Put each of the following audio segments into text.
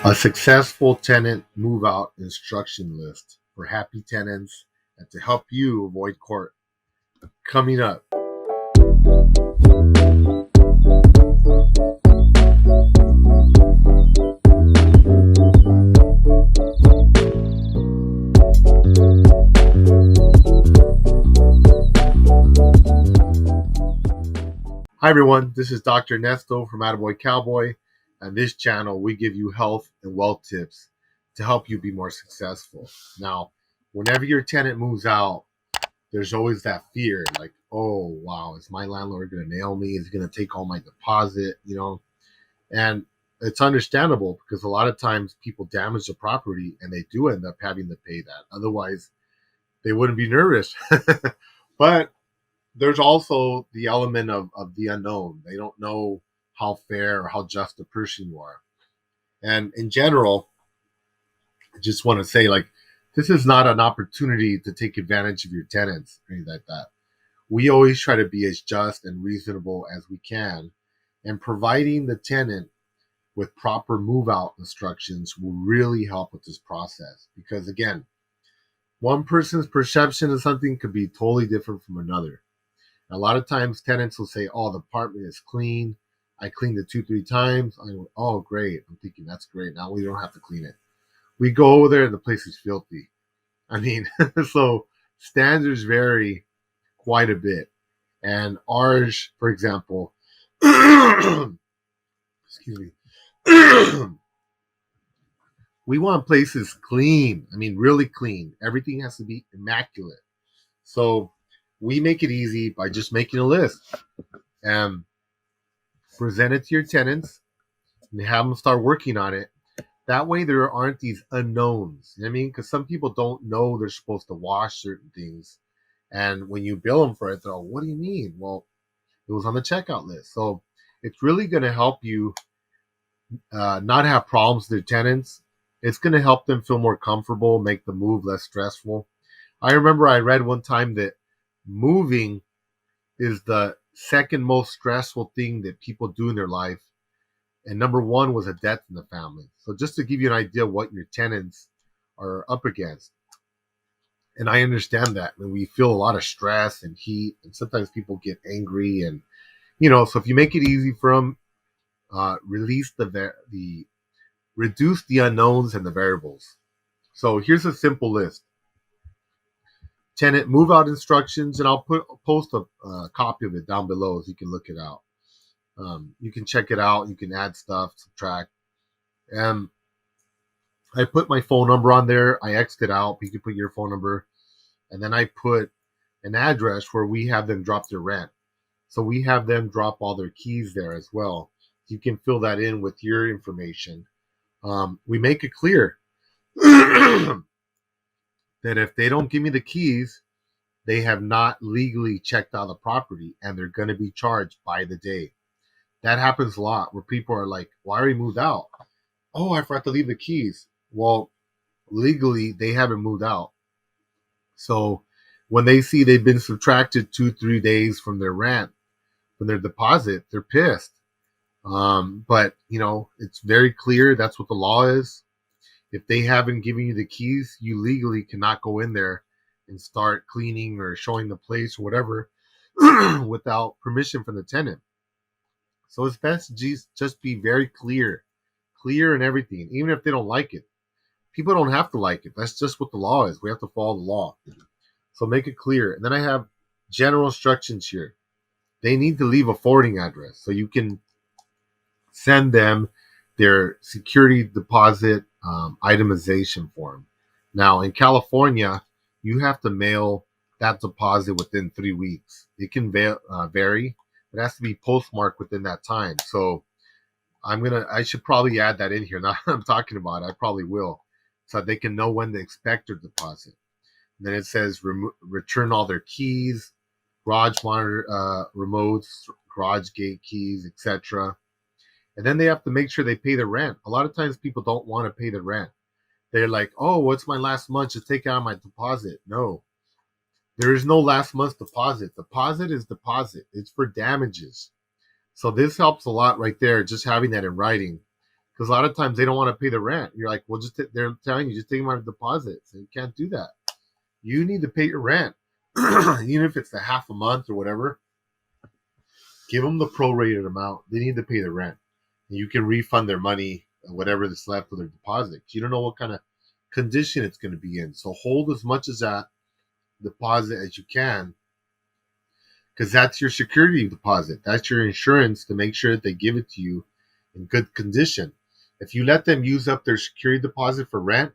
A successful tenant move out instruction list for happy tenants and to help you avoid court. Coming up. Hi everyone, this is Dr. Ernesto from AttaboyCowboy. On this channel, we give you health and wealth tips to help you be more successful. Now, whenever your tenant moves out, there's always that fear, like, oh wow, is my landlord going to nail me? Is he going to take all my deposit? And it's understandable because a lot of times people damage the property and they do end up having to pay that. Otherwise, they wouldn't be nervous. But there's also the element of the unknown. They don't know how fair or how just a person you are. And in general, I just want to say, like, this is not an opportunity to take advantage of your tenants or anything like that. We always try to be as just and reasonable as we can, and providing the tenant with proper move out instructions will really help with this process. Because again, one person's perception of something could be totally different from another. A lot of times tenants will say, oh, the apartment is clean. I cleaned it 2-3 times. I go, oh, great. I'm thinking that's great. Now we don't have to clean it. We go over there and the place is filthy. I mean, so standards vary quite a bit. And ours, for example, excuse me, we want places clean. I mean, really clean. Everything has to be immaculate. So we make it easy by just making a list and present it to your tenants and have them start working on it. That way there aren't these unknowns. You know what I mean? Because some people don't know they're supposed to wash certain things. And when you bill them for it, they're like, what do you mean? Well, it was on the checkout list. So it's really going to help you not have problems with their tenants. It's going to help them feel more comfortable, make the move less stressful. I remember I read one time that moving is the second most stressful thing that people do in their life. And number one was a death in the family. So just to give you an idea of what your tenants are up against. And I understand that. I mean, we feel a lot of stress and heat, and sometimes people get angry. And, so if you make it easy for them, reduce the unknowns and the variables. So here's a simple list. Tenant move out instructions, and I'll post a copy of it down below so you can look it out. You can check it out. You can add stuff, subtract. And I put my phone number on there. I X'd it out. You can put your phone number. And then I put an address where we have them drop their rent. So we have them drop all their keys there as well. You can fill that in with your information. We make it clear that if they don't give me the keys, they have not legally checked out the property and they're going to be charged by the day. That happens a lot where people are like, why are you moved out? Oh, I forgot to leave the keys. Well, legally, they haven't moved out. So when they see they've been subtracted 2-3 days from their rent, from their deposit, they're pissed. But, it's very clear that's what the law is. If they haven't given you the keys, you legally cannot go in there and start cleaning or showing the place or whatever without permission from the tenant. So it's best to just be very clear in everything, even if they don't like it. People don't have to like it. That's just what the law is. We have to follow the law. So make it clear. And then I have general instructions here. They need to leave a forwarding address so you can send them their security deposit itemization form. Now, in California, you have to mail that deposit within 3 weeks. It can vary. It has to be postmarked within that time. So I should probably add that in here. Now I'm talking about it, I probably will, so they can know when to expect their deposit. And then it says return all their keys, garage monitor remotes, garage gate keys, etc. And then they have to make sure they pay the rent. A lot of times people don't want to pay the rent. They're like, oh, what's my last month? Just take out my deposit. No, there is no last month's deposit. Deposit is deposit. It's for damages. So this helps a lot right there, just having that in writing. Because a lot of times they don't want to pay the rent. You're like, well, they're telling you, just take my deposit. So you can't do that. You need to pay your rent. Even if it's the half a month or whatever, give them the prorated amount. They need to pay the rent. And you can refund their money, whatever that's left of their deposit. You don't know what kind of condition it's going to be in. So hold as much as that deposit as you can, because that's your security deposit. That's your insurance to make sure that they give it to you in good condition. If you let them use up their security deposit for rent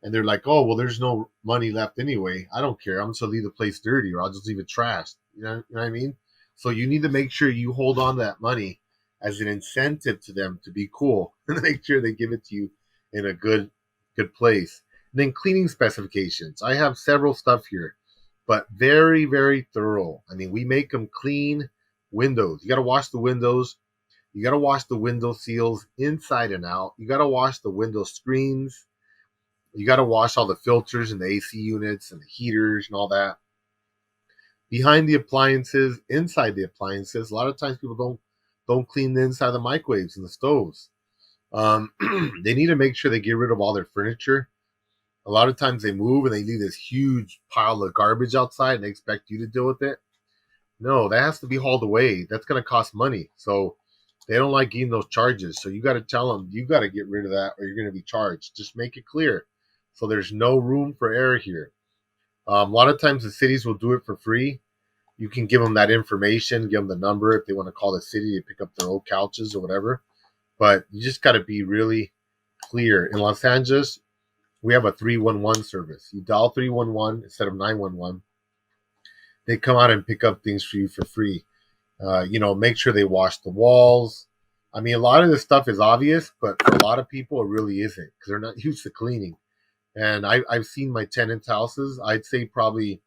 and they're like, oh, well, there's no money left anyway, I don't care. I'm just going to leave the place dirty, or I'll just leave it trashed. You know what I mean? So you need to make sure you hold on to that money as an incentive to them to be cool and make sure they give it to you in a good place. And then cleaning specifications. I have several stuff here, but very, very thorough. I mean, we make them clean windows. You got to wash the windows. You got to wash the window seals inside and out. You got to wash the window screens. You got to wash all the filters and the AC units and the heaters and all that. Behind the appliances, inside the appliances, a lot of times people don't clean the inside of the microwaves and the stoves. They need to make sure they get rid of all their furniture. A lot of times they move and they leave this huge pile of garbage outside and they expect you to deal with it. No, that has to be hauled away. That's going to cost money. So they don't like getting those charges. So you got to tell them, you got to get rid of that or you're going to be charged. Just make it clear. So there's no room for error here. A lot of times the cities will do it for free. You can give them that information, give them the number if they want to call the city to pick up their old couches or whatever. But you just got to be really clear. In Los Angeles, we have a 311 service. You dial 311 instead of 911. They come out and pick up things for you for free. Make sure they wash the walls. I mean, a lot of this stuff is obvious, but for a lot of people, it really isn't because they're not used to cleaning. And I've seen my tenants' houses. I'd say probably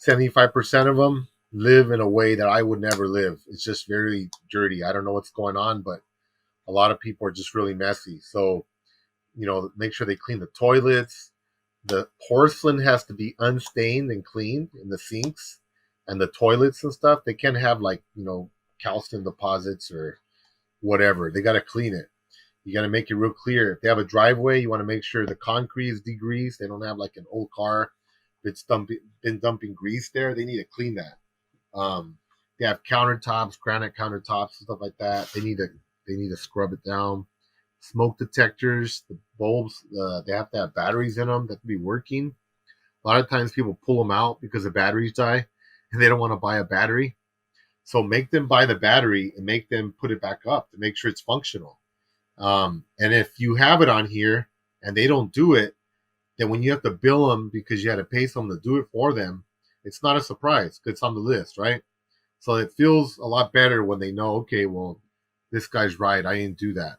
75% of them live in a way that I would never live. It's just very dirty. I don't know what's going on, but a lot of people are just really messy. So, make sure they clean the toilets. The porcelain has to be unstained and cleaned in the sinks and the toilets and stuff. They can't have calcium deposits or whatever. They got to clean it. You got to make it real clear. If they have a driveway, you want to make sure the concrete is degreased. They don't have like an old car that's been dumping grease there. They need to clean that. They have countertops, granite countertops, stuff like that. They need to scrub it down. Smoke detectors, the bulbs, they have to have batteries in them that can be working. A lot of times people pull them out because the batteries die and they don't want to buy a battery. So make them buy the battery and make them put it back up to make sure it's functional. And if you have it on here and they don't do it, then when you have to bill them because you had to pay someone to do it for them, it's not a surprise because it's on the list, right? So it feels a lot better when they know, okay, well, this guy's right. I didn't do that.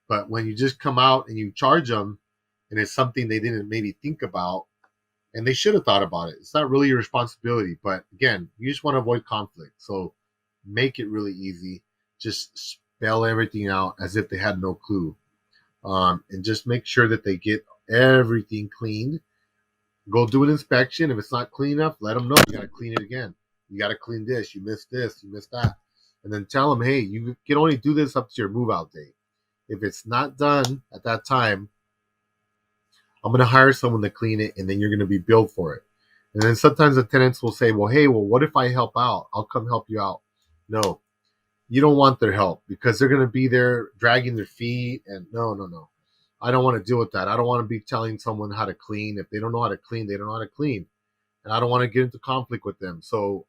But when you just come out and you charge them and it's something they didn't maybe think about and they should have thought about it, it's not really your responsibility. But again, you just want to avoid conflict. So make it really easy. Just spell everything out as if they had no clue. And just make sure that they get everything cleaned. Go do an inspection. If it's not clean enough, let them know. You got to clean it again. You got to clean this. You missed this. You missed that. And then tell them, hey, you can only do this up to your move-out date. If it's not done at that time, I'm going to hire someone to clean it, and then you're going to be billed for it. And then sometimes the tenants will say, well, hey, what if I help out? I'll come help you out. No, you don't want their help because they're going to be there dragging their feet. And no. I don't want to deal with that. I don't want to be telling someone how to clean. If they don't know how to clean, they don't know how to clean. And I don't want to get into conflict with them. So,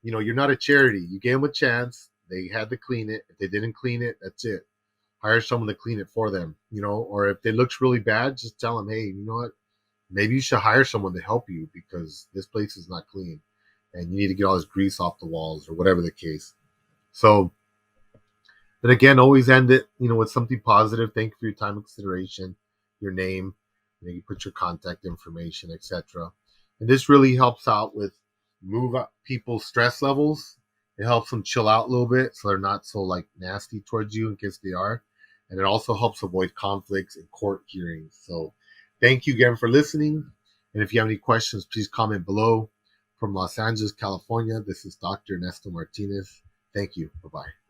you're not a charity. You gave them a chance. They had to clean it. If they didn't clean it, that's it. Hire someone to clean it for them, or if it looks really bad, just tell them, hey, you know what? Maybe you should hire someone to help you because this place is not clean and you need to get all this grease off the walls or whatever the case. So, but again, always end it, with something positive. Thank you for your time and consideration, your name, you put your contact information, etc. And this really helps out with move up people's stress levels. It helps them chill out a little bit so they're not so nasty towards you in case they are. And it also helps avoid conflicts in court hearings. So thank you again for listening. And if you have any questions, please comment below. From Los Angeles, California, this is Dr. Ernesto Martinez. Thank you. Bye-bye.